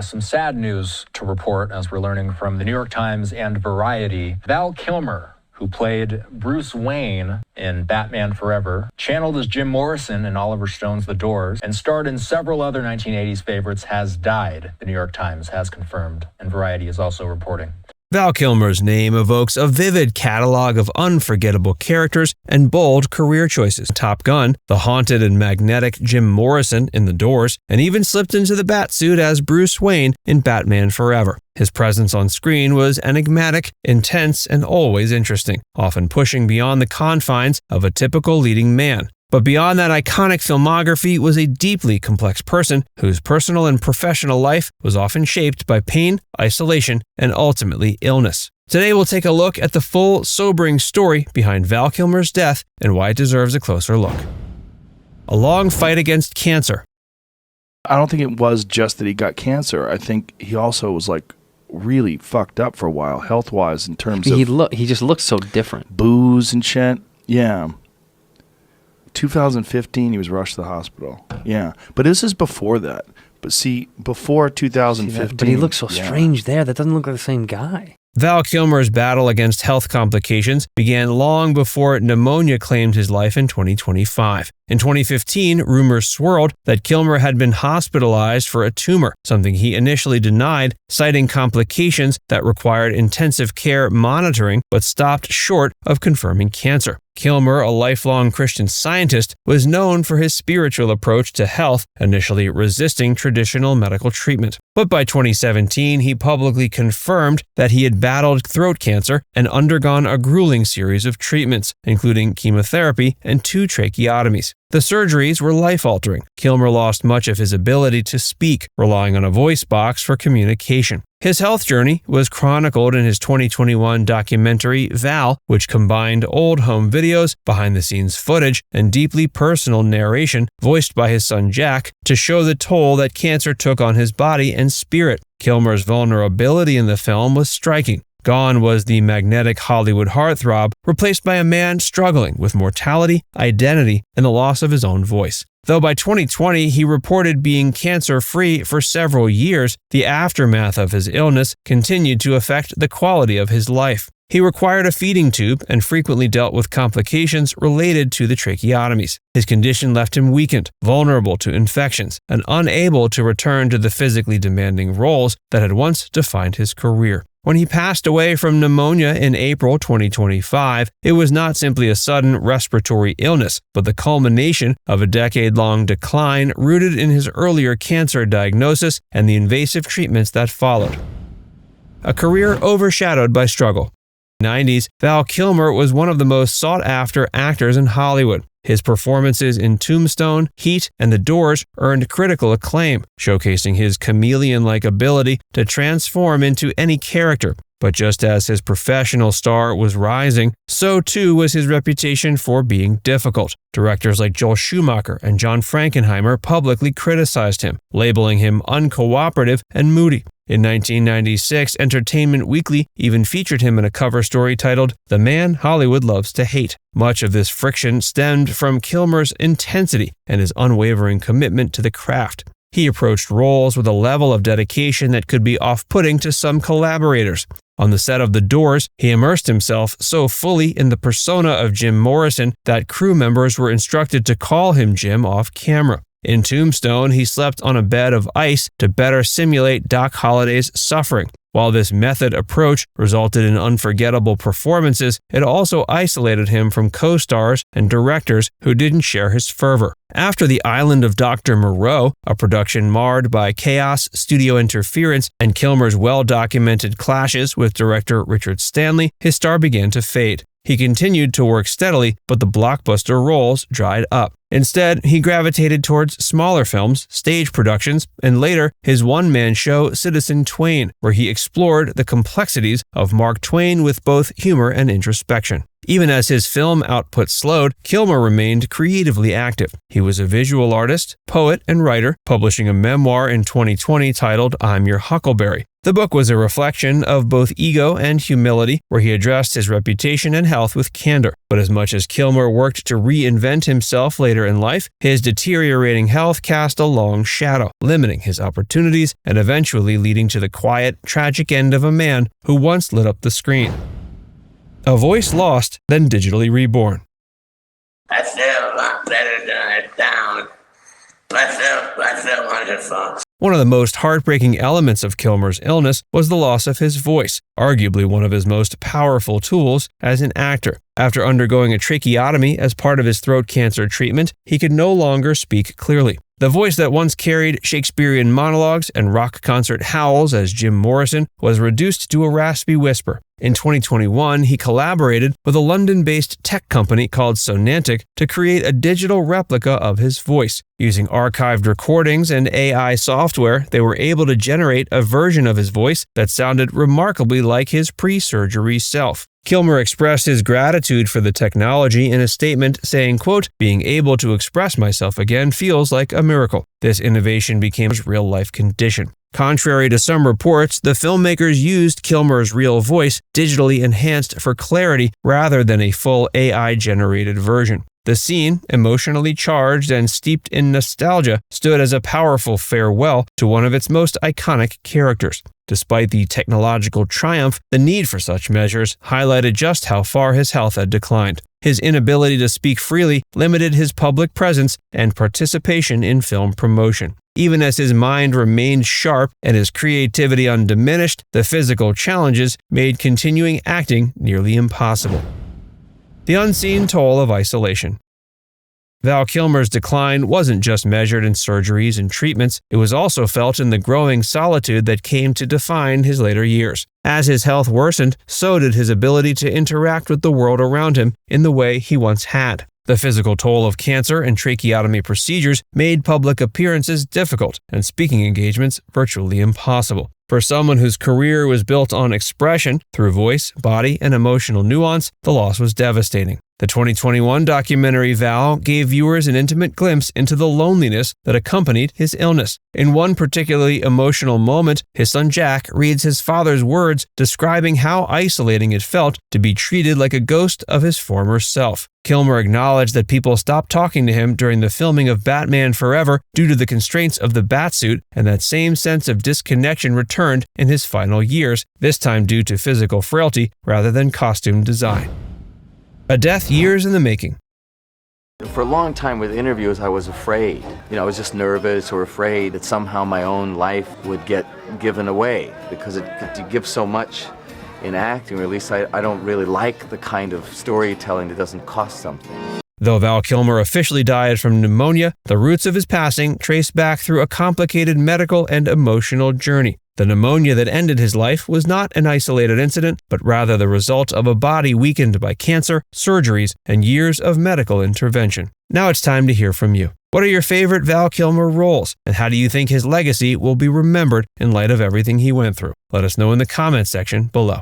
Some sad news to report, as we're learning from the New York Times and Variety. Val Kilmer, who played Bruce Wayne in Batman Forever, channeled as Jim Morrison in Oliver Stone's The Doors, and starred in several other 1980s favorites, has died, the New York Times has confirmed, and Variety is also reporting. Val Kilmer's name evokes a vivid catalog of unforgettable characters and bold career choices. Top Gun, the haunted and magnetic Jim Morrison in The Doors, and even slipped into the Batsuit as Bruce Wayne in Batman Forever. His presence on screen was enigmatic, intense, and always interesting, often pushing beyond the confines of a typical leading man. But beyond that iconic filmography was a deeply complex person whose personal and professional life was often shaped by pain, isolation, and ultimately illness. Today we'll take a look at the full, sobering story behind Val Kilmer's death and why it deserves a closer look. A long fight against cancer. I don't think it was just that he got cancer. I think he also was really fucked up for a while, health-wise, in terms of he just looked so different. Booze and shit. Yeah. 2015, he was rushed to the hospital. Yeah. But this is before that. But see, before 2015. But he looks so strange there. That doesn't look like the same guy. Val Kilmer's battle against health complications began long before pneumonia claimed his life in 2025. In 2015, rumors swirled that Kilmer had been hospitalized for a tumor, something he initially denied, citing complications that required intensive care monitoring but stopped short of confirming cancer. Kilmer, a lifelong Christian Scientist, was known for his spiritual approach to health, initially resisting traditional medical treatment. But by 2017, he publicly confirmed that he had battled throat cancer and undergone a grueling series of treatments, including chemotherapy and 2 tracheotomies. The surgeries were life-altering. Kilmer lost much of his ability to speak, relying on a voice box for communication. His health journey was chronicled in his 2021 documentary, Val, which combined old home videos, behind-the-scenes footage, and deeply personal narration voiced by his son Jack to show the toll that cancer took on his body and spirit. Kilmer's vulnerability in the film was striking. Gone was the magnetic Hollywood heartthrob, replaced by a man struggling with mortality, identity, and the loss of his own voice. Though by 2020 he reported being cancer-free for several years, the aftermath of his illness continued to affect the quality of his life. He required a feeding tube and frequently dealt with complications related to the tracheotomies. His condition left him weakened, vulnerable to infections, and unable to return to the physically demanding roles that had once defined his career. When he passed away from pneumonia in April 2025, it was not simply a sudden respiratory illness, but the culmination of a decade-long decline rooted in his earlier cancer diagnosis and the invasive treatments that followed. A career overshadowed by struggle. In the 90s, Val Kilmer was one of the most sought-after actors in Hollywood. His performances in Tombstone, Heat, and The Doors earned critical acclaim, showcasing his chameleon-like ability to transform into any character. But just as his professional star was rising, so too was his reputation for being difficult. Directors like Joel Schumacher and John Frankenheimer publicly criticized him, labeling him uncooperative and moody. In 1996, Entertainment Weekly even featured him in a cover story titled, "The Man Hollywood Loves to Hate." Much of this friction stemmed from Kilmer's intensity and his unwavering commitment to the craft. He approached roles with a level of dedication that could be off-putting to some collaborators. On the set of The Doors, he immersed himself so fully in the persona of Jim Morrison that crew members were instructed to call him Jim off camera. In Tombstone, he slept on a bed of ice to better simulate Doc Holliday's suffering. While this method approach resulted in unforgettable performances, it also isolated him from co-stars and directors who didn't share his fervor. After The Island of Dr. Moreau, a production marred by chaos, studio interference, and Kilmer's well-documented clashes with director Richard Stanley, his star began to fade. He continued to work steadily, but the blockbuster roles dried up. Instead, he gravitated towards smaller films, stage productions, and later his one-man show Citizen Twain, where he explored the complexities of Mark Twain with both humor and introspection. Even as his film output slowed, Kilmer remained creatively active. He was a visual artist, poet, and writer, publishing a memoir in 2020 titled I'm Your Huckleberry. The book was a reflection of both ego and humility, where he addressed his reputation and health with candor. But as much as Kilmer worked to reinvent himself later in life, his deteriorating health cast a long shadow, limiting his opportunities and eventually leading to the quiet, tragic end of a man who once lit up the screen. A voice lost, then digitally reborn. I feel a lot better than I down. I feel wonderful. One of the most heartbreaking elements of Kilmer's illness was the loss of his voice, arguably one of his most powerful tools as an actor. After undergoing a tracheotomy as part of his throat cancer treatment, he could no longer speak clearly. The voice that once carried Shakespearean monologues and rock concert howls as Jim Morrison was reduced to a raspy whisper. In 2021, he collaborated with a London-based tech company called Sonantic to create a digital replica of his voice. Using archived recordings and AI software, they were able to generate a version of his voice that sounded remarkably like his pre-surgery self. Kilmer expressed his gratitude for the technology in a statement saying, quote, "Being able to express myself again feels like a miracle. This innovation became his real-life condition." Contrary to some reports, the filmmakers used Kilmer's real voice digitally enhanced for clarity rather than a full AI-generated version. The scene, emotionally charged and steeped in nostalgia, stood as a powerful farewell to one of its most iconic characters. Despite the technological triumph, the need for such measures highlighted just how far his health had declined. His inability to speak freely limited his public presence and participation in film promotion. Even as his mind remained sharp and his creativity undiminished, the physical challenges made continuing acting nearly impossible. The unseen toll of isolation. Val Kilmer's decline wasn't just measured in surgeries and treatments, it was also felt in the growing solitude that came to define his later years. As his health worsened, so did his ability to interact with the world around him in the way he once had. The physical toll of cancer and tracheotomy procedures made public appearances difficult and speaking engagements virtually impossible. For someone whose career was built on expression through voice, body, and emotional nuance, the loss was devastating. The 2021 documentary Val gave viewers an intimate glimpse into the loneliness that accompanied his illness. In one particularly emotional moment, his son Jack reads his father's words describing how isolating it felt to be treated like a ghost of his former self. Kilmer acknowledged that people stopped talking to him during the filming of Batman Forever due to the constraints of the Batsuit, and that same sense of disconnection returned in his final years, this time due to physical frailty rather than costume design. A death years in the making. For a long time with interviews, I was afraid. I was just nervous or afraid that somehow my own life would get given away because you give so much in acting, or at least I don't really like the kind of storytelling that doesn't cost something. Though Val Kilmer officially died from pneumonia, the roots of his passing trace back through a complicated medical and emotional journey. The pneumonia that ended his life was not an isolated incident, but rather the result of a body weakened by cancer, surgeries, and years of medical intervention. Now it's time to hear from you. What are your favorite Val Kilmer roles, and how do you think his legacy will be remembered in light of everything he went through? Let us know in the comments section below.